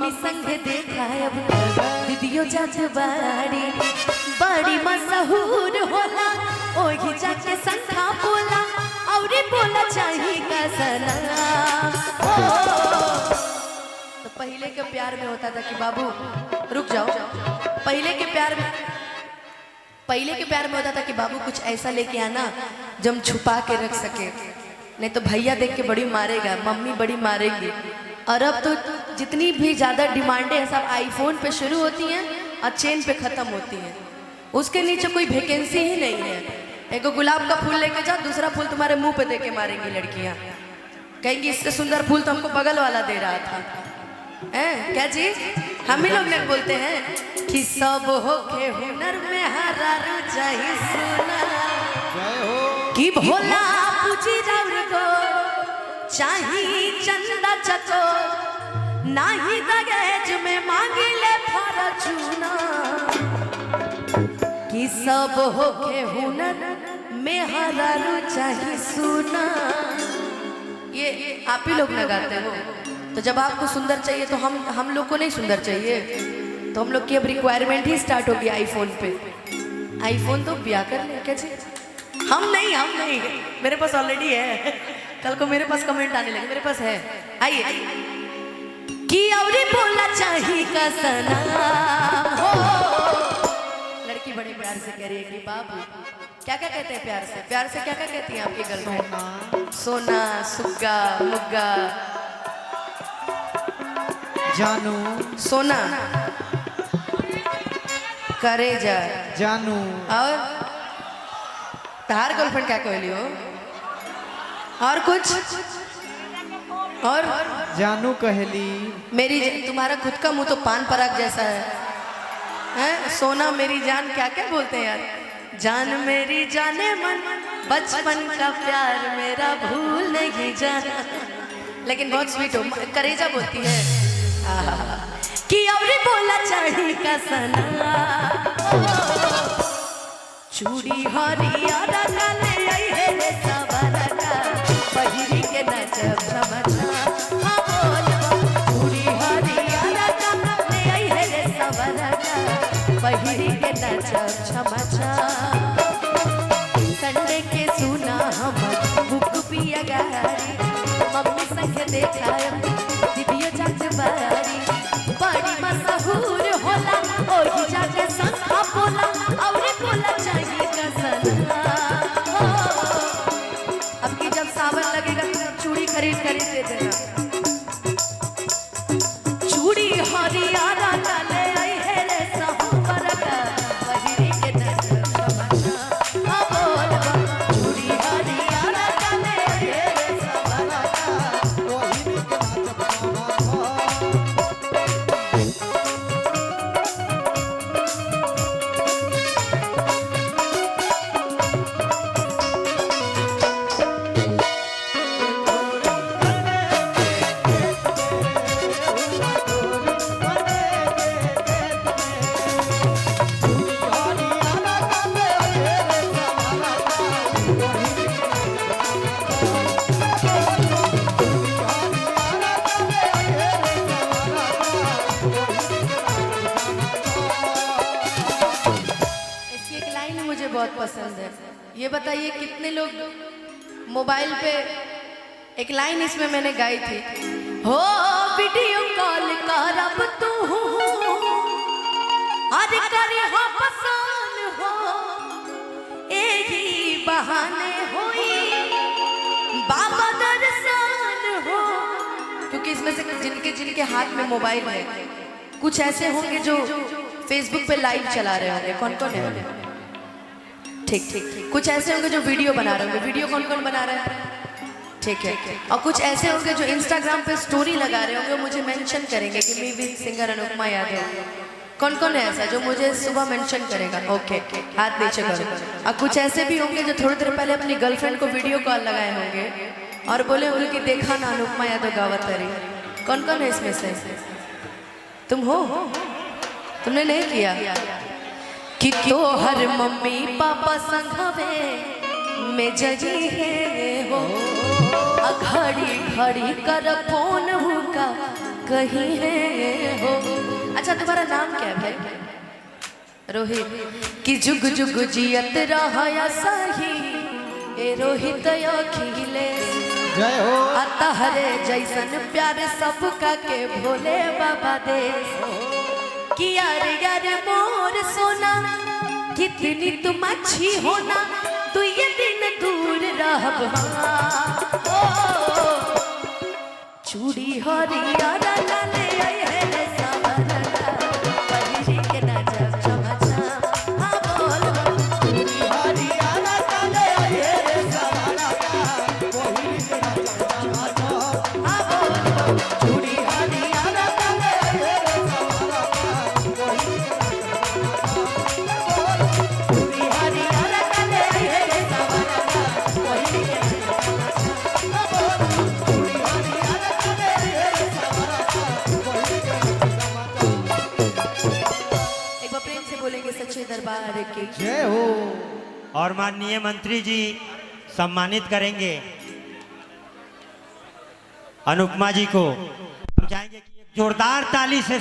Mummy संगे देखा अब दीदियो जात बाड़ी बड़ी मशहूर होला ओही जाके संखा बोला और बोला चाहिए का सलाम। तो पहले के प्यार में होता था कि बाबू रुक जाओ, पहले के प्यार में होता था कि बाबू कुछ ऐसा लेके आना जो हम छुपा के रख सके, नहीं तो भैया देख के बड़ी मारेगा, मम्मी बड़ी मारेगी। और अब तो जितनी भी ज़्यादा डिमांडें हैं सब आईफोन पे शुरू होती हैं और चेन पे ख़त्म होती हैं, उसके नीचे कोई वैकेंसी ही नहीं है। एक गुलाब का फूल लेके जाओ, दूसरा फूल तुम्हारे मुंह पे दे के मारेंगी लड़कियाँ, कहेंगी इससे सुंदर फूल तो हमको बगल वाला दे रहा था। क्या चीज हम ही लोग ने बोलते हैं कि सब हो के हुनर में हरारू चाहिए सुना कि भोला पूजी राउर को चाहिए चंदा चको नाही दहेज में मांगी ले फॉर्चूना कि सब हो के हुनर में हरारू चाहिए सुना। ये आप ही लोग लगाते हो। तो जब आपको सुंदर चाहिए तो हम लोग को नहीं सुंदर चाहिए, तो हम लोग की अब रिक्वायरमेंट ही स्टार्ट होगी आईफोन पे। आईफोन तो ब्याह कर ले क्या चीज, हम नहीं मेरे पास ऑलरेडी है। कल को मेरे पास कमेंट आने लगे, मेरे पास है। आइए कि और बोला चाहिए का सलाम हो। लड़की बड़े प्यार से कह रही है कि बाबू क्या क्या कहते हैं प्यार से, क्या क्या कहती हैं आपकी गर्लफ्रेंड? सोना, सुग्गा, मुग्गा, जानू, सोना, करेजा, जानू। और तार गर्लफ्रेंड क्या कहली हो? और कुछ और जानू कहली। मेरी तुम्हारा खुद का मुंह तो पान पराग जैसा है। सोना, मेरी जान, क्या क्या बोलते हैं यार? जान मेरी जाने मन, बचपन का प्यार मेरा भूल नहीं जाना। लेकिन बहुत स्वीट हो, करेजा बोलती है कि और बोला चाहिए का सना। चूड़ी हरियारा काले आई है रे सवारा का पहिरी के नचब झमझा। हाँ बोल चूड़ी हरियारा काले आई है रे सवारा का पहिरी के नचब झमझा। संडे के सुना हम बुक पिया गारी मम्मी संग देखा दीदियो जात बारी बड़ी मशहूर होला ओही जाके संखा बोला और बोला चाहिए का सलाम। अब की जब सावन लगेगा तो चूड़ी खरीद दे देना। चूड़ी हरियारा काले आई है रे सहुबर का पहिरी के नचब झमझा। हाँ बोल चूड़ी हरियारा काले आई है रे सहुबर का पहिरी के नचब झमझा। बहुत पसंद है। ये बताइए कितने लोग मोबाइल पे, एक लाइन इसमें मैंने गाई थी, हो वीडियो कॉल करब तू अरे करे हो पसंद हो एही बहाने होई बाबा दर्शन हो। क्योंकि इसमें से जिनके हाथ में मोबाइल है कुछ ऐसे होंगे जो फेसबुक पे लाइव चला रहे होंगे। कौन कौन है? ठीक। कुछ ऐसे होंगे जो वीडियो बना रहे होंगे। वीडियो कौन कौन बना रहा है? ठीक है। और कुछ ऐसे होंगे जो इंस्टाग्राम पे स्टोरी लगा रहे होंगे, मुझे मेंशन करेंगे कि me with singer Anupama Yadav. कौन कौन है ऐसा जो मुझे सुबह मेंशन करेगा? ओके, हाथ नीचे करो। और कुछ ऐसे भी होंगे जो थोड़ी देर पहले अपनी गर्लफ्रेंड को वीडियो कॉल लगाए होंगे और बोले होंगे कि देखा ना अनुपमा यादव गावत रही। कौन कौन है इसमें से? तुम हो? तुमने नहीं किया कि तो हर मम्मी पापा संघवे में जजी है हो घड़ी घड़ी कर फोन का कहीं है हो। अच्छा तुम्हारा नाम क्या है भाई? रोहित। कि जुग जुग जियत रहा सही ए रोहित अखिलेश। जय हो। हरे जैसन प्यार सबका के भोले बाबा दे। कि यार यार मोर सोना कितनी तुम अच्छी होना, तू ये दिन दूर रहब। चूड़ी हरियर लाले आए है सावरना, पहिरी के नाचब चमचम। हाँ बोल चूड़ी हरियर लाले आए है सावरना, पहिरी के नाचब चमचम। हाँ बोल चूड़ी हरियर लाले आए है सावरना, पहिरी के नाचब चूड़ी हरियर लाले आए है सावरना, पहिरी के बोलेंगे सच्चे दरबार की जय हो। और माननीय मंत्री जी सम्मानित करेंगे अनुपमा जी को। हम चाहेंगे कि एक जोरदार ताली से